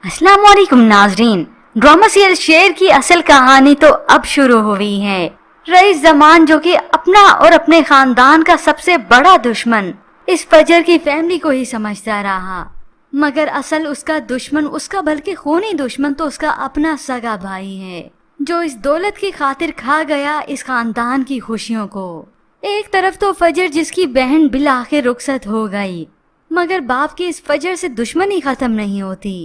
अस्सलाम वालेकुम नाजरीन। ड्रामा सीरियल शेर की असल कहानी तो अब शुरू हुई है। रईस जमान जो कि अपना और अपने खानदान का सबसे बड़ा दुश्मन इस फजर की फैमिली को ही समझता रहा, मगर असल उसका दुश्मन, उसका बल्कि खूनी दुश्मन तो उसका अपना सगा भाई है, जो इस दौलत की खातिर खा गया इस खानदान की खुशियों को। एक तरफ तो फजर जिसकी बहन बिल आखिर रुखसत हो गई, मगर बाप की इस फजर से दुश्मनी खत्म नहीं होती।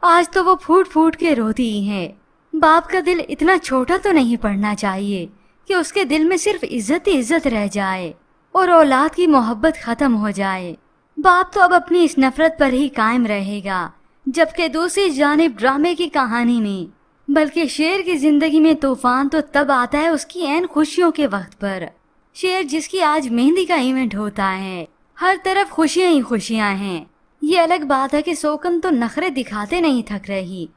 आज तो वो फूट फूट के रोती है। बाप का दिल इतना छोटा तो नहीं पड़ना चाहिए कि उसके दिल में सिर्फ इज्जत ही इज्जत रह जाए और औलाद की मोहब्बत खत्म हो जाए। बाप तो अब अपनी इस नफरत पर ही कायम रहेगा, जबकि दूसरी जानिब ड्रामे की कहानी में बल्कि शेर की जिंदगी में तूफान तो तब आता है उसकी ऐन खुशियों के वक्त पर। शेर जिसकी आज मेहंदी का इवेंट होता है, हर तरफ खुशियां ही खुशियां हैं। ये अलग बात है कि सोकन तो नखरे दिखाते नहीं थक रही,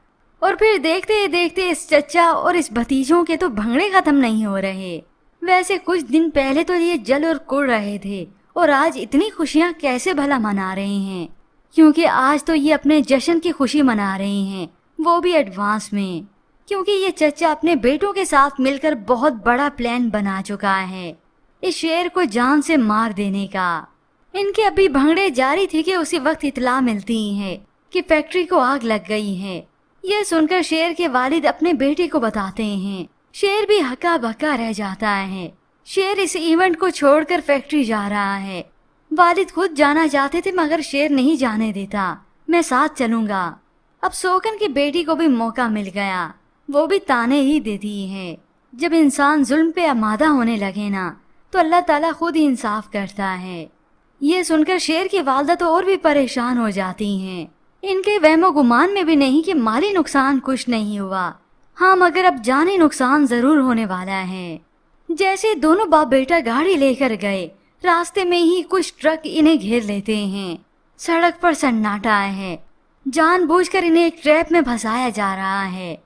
और फिर देखते ही देखते इस चचा और इस भतीजों के तो भंगड़े खत्म नहीं हो रहे। वैसे कुछ दिन पहले तो ये जल और कुड़ रहे थे, और आज इतनी खुशियां कैसे भला मना रहे हैं, क्योंकि आज तो ये अपने जश्न की खुशी मना रहे हैं, वो भी एडवांस में, क्योंकि ये चचा अपने बेटों के साथ मिलकर बहुत बड़ा प्लान बना चुका है इस शेर को जान से मार देने का। इनके अभी भंगड़े जारी थे कि उसी वक्त इतला मिलती है कि फैक्ट्री को आग लग गई है। यह सुनकर शेर के वालिद अपने बेटे को बताते हैं। शेर भी हक्का बक्का रह जाता है। शेर इस इवेंट को छोड़कर फैक्ट्री जा रहा है। वालिद खुद जाना चाहते थे, मगर शेर नहीं जाने देता। मैं साथ चलूंगा। अब सोकन की बेटी को भी मौका मिल गया, वो भी ताने ही देती है। जब इंसान जुल्म पे आमादा होने लगे ना, तो अल्लाह ताला खुद ही इंसाफ करता है। ये सुनकर शेर की वालदा तो और भी परेशान हो जाती हैं। इनके वहमो गुमान में भी नहीं कि माली नुकसान कुछ नहीं हुआ, हाँ मगर अब जानी नुकसान जरूर होने वाला है। जैसे दोनों बाप बेटा गाड़ी लेकर गए, रास्ते में ही कुछ ट्रक इन्हें घेर लेते हैं। सड़क पर सन्नाटा है, जानबूझकर इन्हें एक ट्रैप में फंसाया जा रहा है।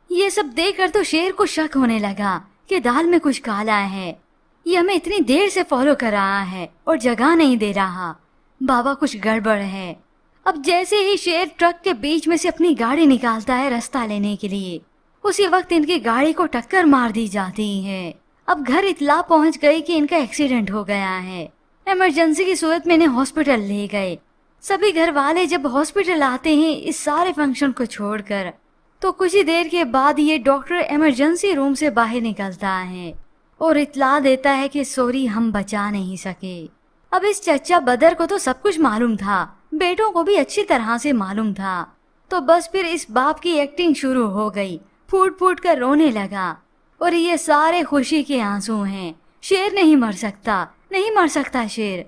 ये सब देखकर तो शेर को शक होने लगा कि दाल में कुछ काला है। ये हमें इतनी देर से फॉलो कर रहा है और जगह नहीं दे रहा। बाबा कुछ गड़बड़ है। अब जैसे ही शेर ट्रक के बीच में से अपनी गाड़ी निकालता है रास्ता लेने के लिए, उसी वक्त इनकी गाड़ी को टक्कर मार दी जाती है। अब घर इतला पहुंच गई कि इनका एक्सीडेंट हो गया है। इमरजेंसी की सूरत में इन्हें हॉस्पिटल ले गए। सभी घर वाले जब हॉस्पिटल आते हैं इस सारे फंक्शन को छोड़कर, तो कुछ ही देर के बाद ये डॉक्टर इमरजेंसी रूम से बाहर निकलता है और इतला देता है कि सॉरी, हम बचा नहीं सके। अब इस चचा बदर को तो सब कुछ मालूम था, बेटों को भी अच्छी तरह से मालूम था। तो बस फिर इस बाप की एक्टिंग शुरू हो गई, फूट फूट कर रोने लगा। और ये सारे खुशी के आंसू हैं। शेर नहीं मर सकता, नहीं मर सकता शेर।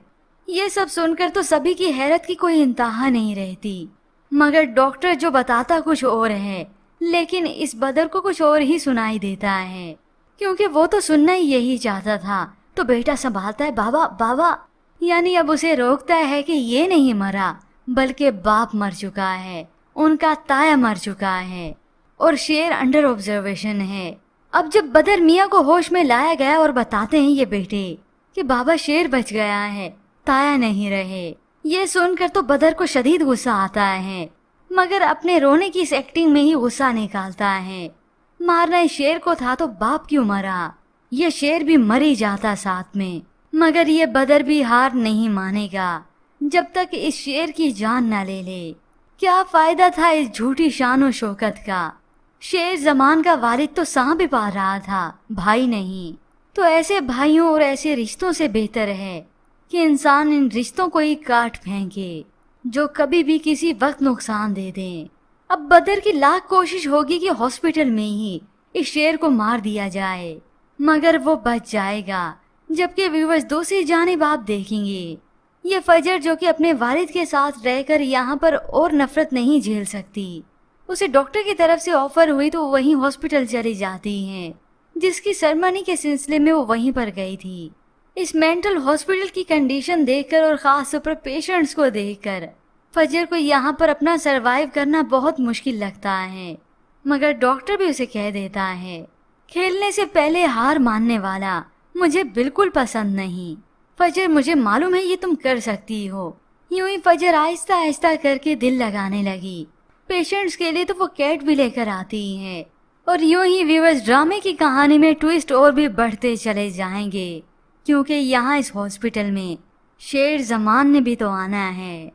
ये सब सुनकर तो सभी की हैरत की कोई इंतहा नहीं रहती, मगर डॉक्टर जो बताता कुछ और है, लेकिन इस बदर को कुछ और ही सुनाई देता है, क्योंकि वो तो सुनना ही यही चाहता था। तो बेटा संभालता है, बाबा बाबा, यानी अब उसे रोकता है कि ये नहीं मरा, बल्कि बाप मर चुका है, उनका ताया मर चुका है और शेर अंडर ऑब्जर्वेशन है। अब जब बदर मियाँ को होश में लाया गया और बताते हैं ये बेटे कि बाबा शेर बच गया है, ताया नहीं रहे। ये सुनकर तो बदर को शदीद गुस्सा आता है, मगर अपने रोने की इस एक्टिंग में ही गुस्सा निकालता है। मारना इस शेर को था तो बाप क्यों मरा, ये शेर भी मर ही जाता साथ में। मगर ये बदर भी हार नहीं मानेगा जब तक इस शेर की जान न ले ले। क्या फायदा था इस झूठी शान और शौकत का। शेर जमान का वालिद तो सांप भी पा रहा था, भाई नहीं। तो ऐसे भाइयों और ऐसे रिश्तों से बेहतर है कि इंसान इन रिश्तों को ही काट फेंके जो कभी भी किसी वक्त नुकसान दे दें। अब बदर की लाख कोशिश होगी कि हॉस्पिटल में ही इस शेर को मार दिया जाए, मगर वो बच जाएगा। जबकि व्यूअर्स दूसरी जानिब आप देखेंगे ये फजर जो कि अपने वालिद के साथ रहकर यहाँ पर और नफरत नहीं झेल सकती, उसे डॉक्टर की तरफ से ऑफर हुई तो वहीं हॉस्पिटल चली जाती है, जिसकी सरमनी के सिलसिले में वो वहीं पर गई थी। इस मेंटल हॉस्पिटल की कंडीशन देखकर और खास तौर पर पेशेंट्स को देखकर फजर को यहाँ पर अपना सरवाइव करना बहुत मुश्किल लगता है, मगर डॉक्टर भी उसे कह देता है खेलने से पहले हार मानने वाला मुझे बिल्कुल पसंद नहीं। फजर, मुझे मालूम है ये तुम कर सकती हो। यूं ही फजर आहिस्ता आहिस्ता करके दिल लगाने लगी पेशेंट्स के लिए तो वो कैट भी लेकर आती हैं। और यूं ही व्यूअर्स ड्रामे की कहानी में ट्विस्ट और भी बढ़ते चले जाएंगे, क्योंकि यहाँ इस हॉस्पिटल में शेर जमान ने भी तो आना है।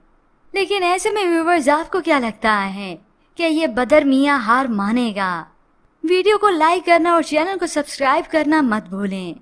लेकिन ऐसे में व्यूअर्स आपको क्या लगता है कि ये बदर मियाँ हार मानेगा? वीडियो को लाइक करना और चैनल को सब्सक्राइब करना मत भूलें।